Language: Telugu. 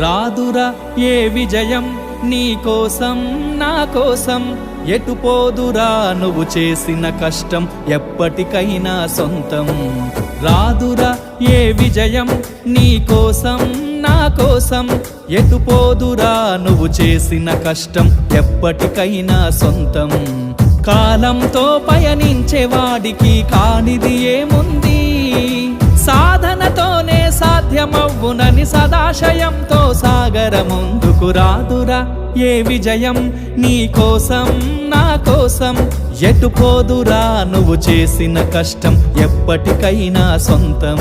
రాదురా ఏ విజయం నీ కోసం నా కోసం, ఎటు పోదురా నువ్వు చేసిన కష్టం ఎప్పటికైనా సొంతం. రాదురా ఏ విజయం నీ కోసం నా కోసం, ఎటు పోదురా నువ్వు చేసిన కష్టం ఎప్పటికైనా సొంతం. కాలంతో పయనించే వాడికి కానిది ఏముంది, సాధనతోనే సాధ్యమవ్వునని సదాశయంతో సాగర ముందుకు. రాదురా ఏ విజయం నీ కోసం నా కోసం, ఎటు పోదురా నువ్వు చేసిన కష్టం ఎప్పటికైనా సొంతం.